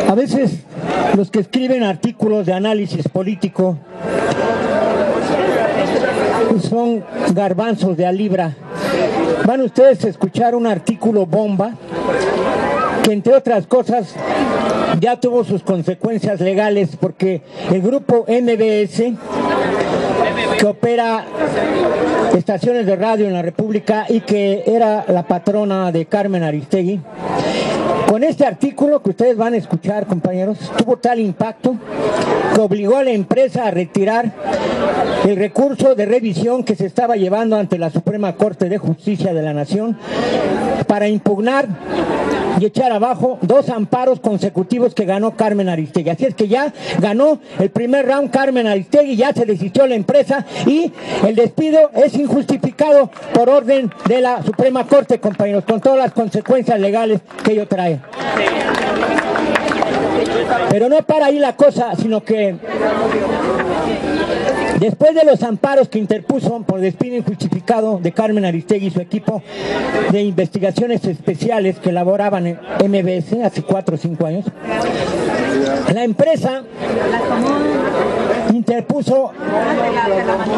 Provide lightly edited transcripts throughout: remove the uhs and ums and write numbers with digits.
A veces los que escriben artículos de análisis político son garbanzos de a libra. Van ustedes a escuchar un artículo bomba que, entre otras cosas, ya tuvo sus consecuencias legales, porque el grupo MBS, que opera estaciones de radio en la República y que era la patrona de Carmen Aristegui, con este artículo que ustedes van a escuchar, compañeros, tuvo tal impacto que obligó a la empresa a retirar el recurso de revisión que se estaba llevando ante la Suprema Corte de Justicia de la Nación para impugnar y echar abajo 2 amparos consecutivos que ganó Carmen Aristegui. Así es que ya ganó el primer round Carmen Aristegui, ya se desistió la empresa y el despido es injustificado por orden de la Suprema Corte, compañeros, con todas las consecuencias legales que ello trae. Pero no para ahí la cosa, sino que después de los amparos que interpuso por despido injustificado de Carmen Aristegui y su equipo de investigaciones especiales que elaboraban en MBS hace 4 o 5 años, la empresa interpuso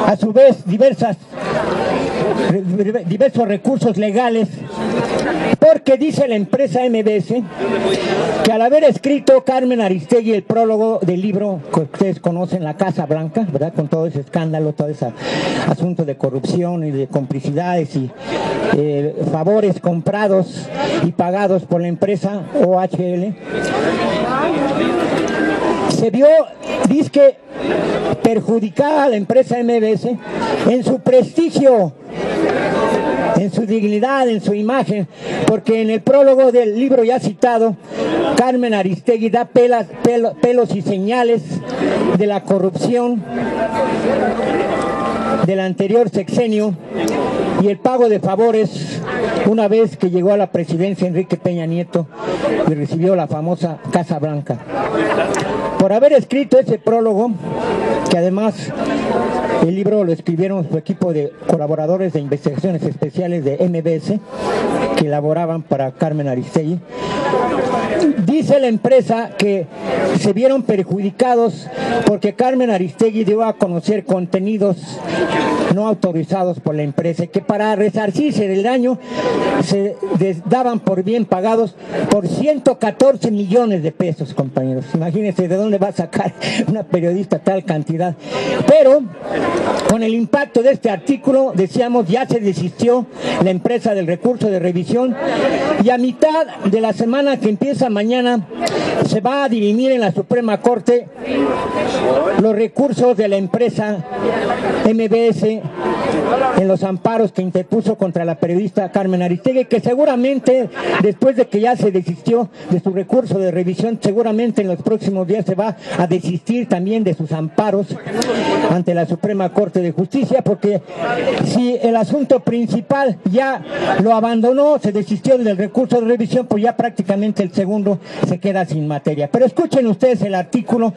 a su vez diversos recursos legales, porque dice la empresa MBS que al haber escrito Carmen Aristegui el prólogo del libro que ustedes conocen, La Casa Blanca, ¿verdad?, con todo ese escándalo, todo ese asunto de corrupción y de complicidades y favores comprados y pagados por la empresa OHL, se vio, dizque, perjudicada a la empresa MBS en su prestigio, en su dignidad, en su imagen, porque en el prólogo del libro ya citado, Carmen Aristegui da pelos y señales de la corrupción del anterior sexenio y el pago de favores una vez que llegó a la presidencia Enrique Peña Nieto y recibió la famosa Casa Blanca. Por haber escrito ese prólogo, que además el libro lo escribieron su equipo de colaboradores de investigaciones especiales de MBS que elaboraban para Carmen Aristegui, dice la empresa que se vieron perjudicados porque Carmen Aristegui dio a conocer contenidos no autorizados por la empresa, y que para resarcirse del daño se daban por bien pagados por 114 millones de pesos, compañeros. Imagínense de dónde va a sacar una periodista tal cantidad. Pero con el impacto de este artículo, decíamos, ya se desistió la empresa del recurso de revisión, y a mitad de la semana que empieza mañana se va a dirimir en la Suprema Corte los recursos de la empresa MBS en los amparos que interpuso contra la periodista Carmen Aristegui, que seguramente después de que ya se desistió de su recurso de revisión, seguramente en los próximos días se va a desistir también de sus amparos ante la Suprema Corte de Justicia, porque si el asunto principal ya lo abandonó, se desistió del recurso de revisión, pues ya prácticamente el segundo se queda sin materia. Pero escuchen ustedes el artículo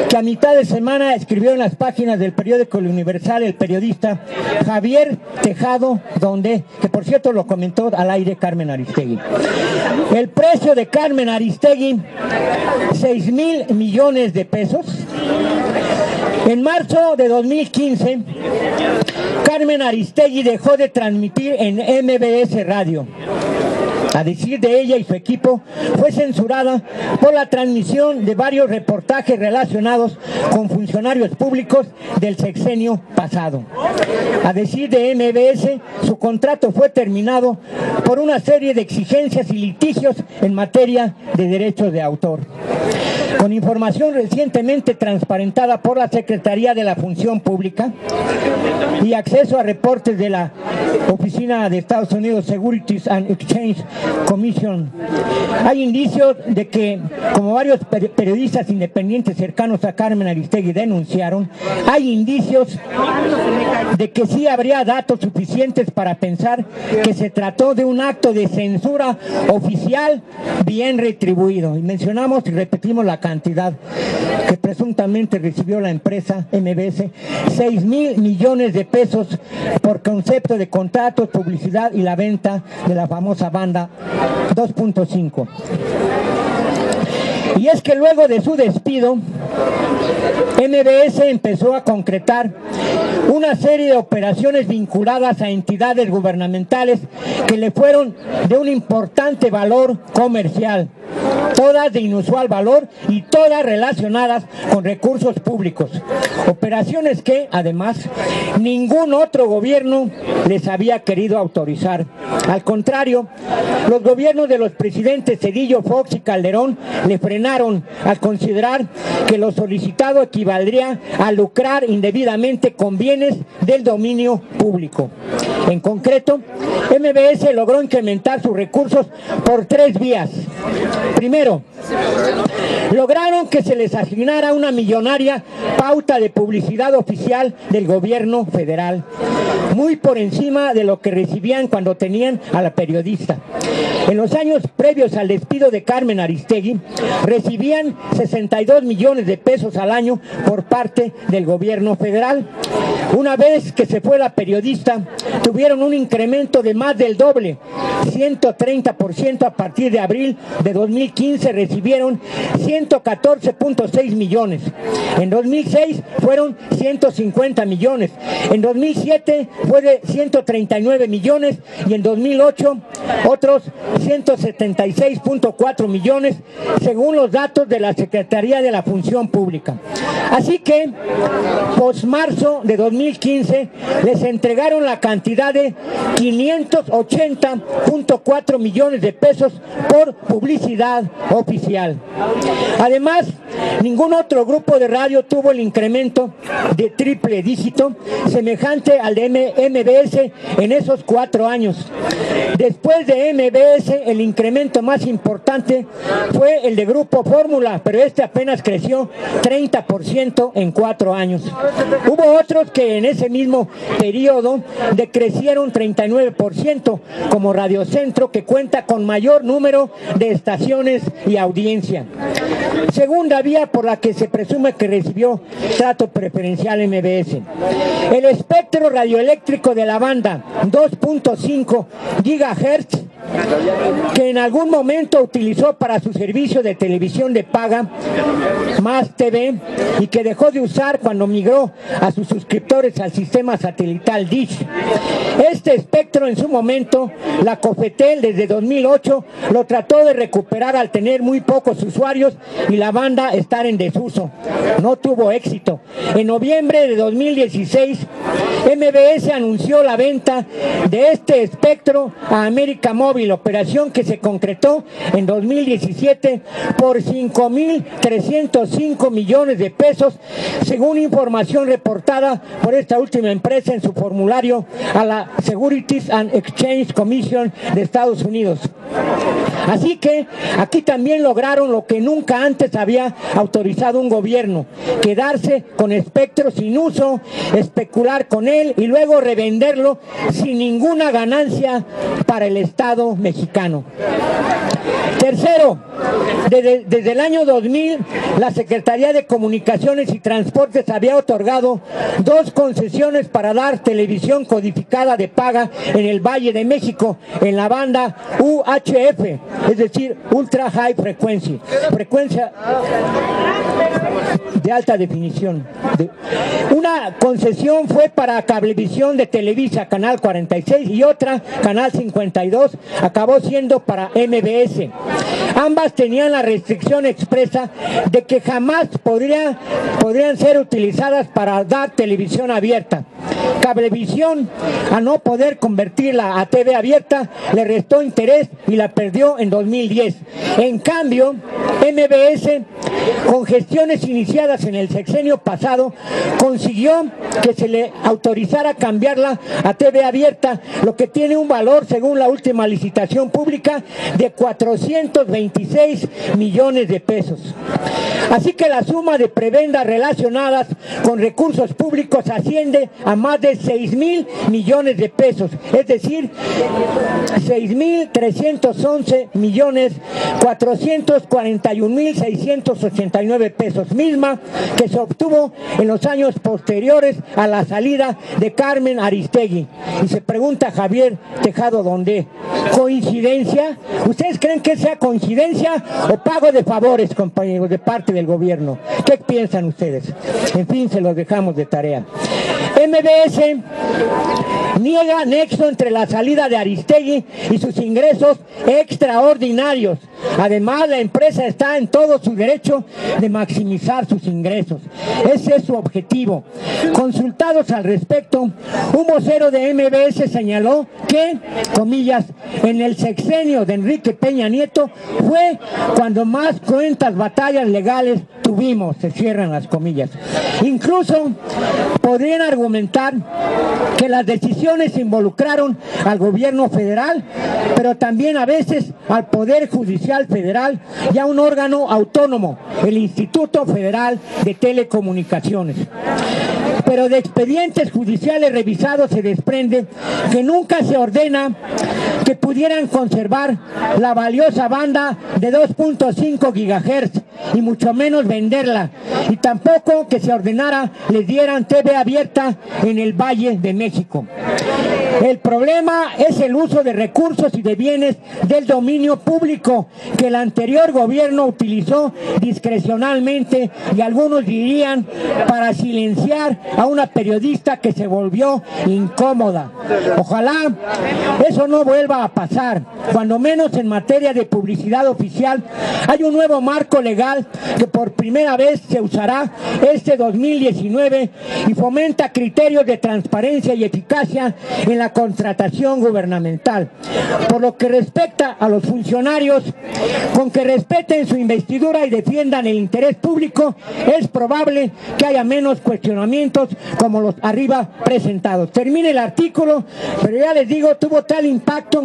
que a mitad de semana escribió en las páginas del periódico El Universal el periodista Javier Tejado Donde, que por cierto lo comentó al aire Carmen Aristegui. El precio de Carmen Aristegui, 6,000 millones de pesos. En marzo de 2015, Carmen Aristegui dejó de transmitir en MBS Radio. A decir de ella y su equipo, fue censurada por la transmisión de varios reportajes relacionados con funcionarios públicos del sexenio pasado. A decir de MBS, su contrato fue terminado por una serie de exigencias y litigios en materia de derechos de autor. Con información recientemente transparentada por la Secretaría de la Función Pública y acceso a reportes de la Oficina de Estados Unidos Securities and Exchange Commission, hay indicios de que, como varios periodistas independientes cercanos a Carmen Aristegui denunciaron, hay indicios de que sí habría datos suficientes para pensar que se trató de un acto de censura oficial bien retribuido. Y mencionamos y repetimos la cantidad que presuntamente recibió la empresa MBS, 6,000 millones de pesos por concepto de contratos, publicidad y la venta de la famosa banda 2.5. Y es que luego de su despido, MBS empezó a concretar una serie de operaciones vinculadas a entidades gubernamentales que le fueron de un importante valor comercial, todas de inusual valor y todas relacionadas con recursos públicos. Operaciones que, además, ningún otro gobierno les había querido autorizar. Al contrario, los gobiernos de los presidentes Zedillo, Fox y Calderón le frenaron al considerar que lo solicitado equivaldría a lucrar indebidamente con bienes del dominio público. En concreto, MBS logró incrementar sus recursos por 3 vías. Primero, lograron que se les asignara una millonaria pauta de publicidad oficial del gobierno federal, muy por encima de lo que recibían cuando tenían a la periodista. En los años previos al despido de Carmen Aristegui, recibían 62 millones de pesos al año por parte del gobierno federal. Una vez que se fue la periodista, tuvieron un incremento de más del doble, 130% a partir de abril de 2015 recibieron 114.6 millones. En 2006 fueron 150 millones. En 2007 fue de 139 millones y en 2008 otros 176.4 millones, según los datos de la Secretaría de la Función Pública. Así que, post-marzo de 2015, les entregaron la cantidad de 580.4 millones de pesos por publicidad oficial. Además, ningún otro grupo de radio tuvo el incremento de triple dígito semejante al de MBS en esos 4 años. Después de MBS, el incremento más importante fue el de Grupo Fórmula, pero este apenas creció 30% en 4 años. Hubo otros que en ese mismo periodo decrecieron 39%, como Radio Centro, que cuenta con mayor número de estaciones y audiencia. Segunda vía por la que se presume que recibió trato preferencial MBS. El espectro radioeléctrico de la banda 2.5 GHz, que en algún momento utilizó para su servicio de televisión de paga, Más TV, y que dejó de usar cuando migró a sus suscriptores al sistema satelital Dish. Este espectro en su momento, la Cofetel desde 2008 lo trató de recuperar al tener muy pocos usuarios y la banda estar en desuso. No tuvo éxito. En noviembre de 2016, MBS anunció la venta de este espectro a América Móvil, operación que se concretó en 2017 por 5.305 millones de pesos, según información reportada por esta última empresa en su formulario a la Securities and Exchange Commission de Estados Unidos. Así que aquí también lograron lo que nunca antes había autorizado un gobierno: quedarse con espectro sin uso, especular con él y luego revenderlo sin ninguna ganancia para el Estado mexicano. Tercero, desde el año 2000, la Secretaría de Comunicaciones y Transportes había otorgado 2 concesiones para dar televisión codificada de paga en el Valle de México, en la banda UHF, es decir, Ultra High Frequency, frecuencia de alta definición. Una concesión fue para Cablevisión de Televisa, Canal 46, y otra, Canal 52, acabó siendo para MBS. Ambas tenían la restricción expresa de que jamás podrían ser utilizadas para dar televisión abierta. Cablevisión, a no poder convertirla a TV abierta, le restó interés y la perdió en 2010. En cambio, MBS, con gestiones iniciadas en el sexenio pasado, consiguió que se le autorizara cambiarla a TV abierta, lo que tiene un valor, según la última licitación pública, de 426 millones de pesos. Así que la suma de prebendas relacionadas con recursos públicos asciende a más de 6,000 millones de pesos, es decir, 6,311,441,689 pesos, misma que se obtuvo en los años posteriores a la salida de Carmen Aristegui. Y se pregunta Javier Tejado Donde, ¿coincidencia? ¿Ustedes creen que sea coincidencia o pago de favores, compañeros, de parte del gobierno? ¿Qué piensan ustedes? En fin, se los dejamos de tarea. MBS niega nexo entre la salida de Aristegui y sus ingresos extraordinarios. Además, la empresa está en todo su derecho de maximizar sus ingresos. Ese es su objetivo. Consultados al respecto, un vocero de MBS señaló que, comillas, en el sexenio de Enrique Peña Nieto fue cuando más cruentas batallas legales tuvimos, se cierran las comillas. Incluso podrían argumentar que las decisiones involucraron al gobierno federal, pero también a veces al Poder Judicial Federal y a un órgano autónomo, el Instituto Federal de Telecomunicaciones. Pero de expedientes judiciales revisados se desprende que nunca se ordena que pudieran conservar la valiosa banda de 2.5 gigahertz y mucho menos venderla, y tampoco que se ordenara les dieran TV abierta en el Valle de México. El problema es el uso de recursos y de bienes del dominio público que el anterior gobierno utilizó discrecionalmente, y algunos dirían para silenciar a una periodista que se volvió incómoda. Ojalá eso no vuelva a pasar. Cuando menos en materia de publicidad oficial hay un nuevo marco legal que por primera vez se usará este 2019 y fomenta criterios de transparencia y eficacia en la contratación gubernamental. Por lo que respecta a los funcionarios, con que respeten su investidura y defiendan el interés público, es probable que haya menos cuestionamientos como los arriba presentados. Termina el artículo, pero ya les digo, tuvo tal impacto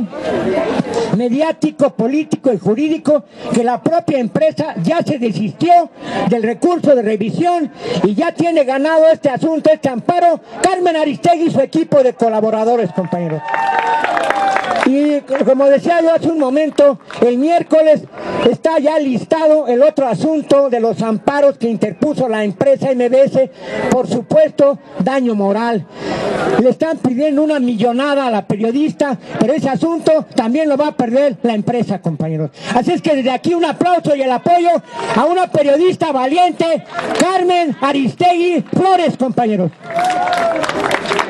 mediático, político y jurídico que la propia empresa ya se desistió del recurso de revisión y ya tiene ganado este asunto, este amparo, Carmen Aristegui y su equipo de colaboradores, compañeros. Y como decía yo hace un momento, el miércoles está ya listado el otro asunto de los amparos que interpuso la empresa MBS por supuesto daño moral. Le están pidiendo una millonada a la periodista, pero ese asunto también lo va a perder la empresa, compañeros. Así es que desde aquí un aplauso y el apoyo a una periodista valiente, Carmen Aristegui Flores, compañeros.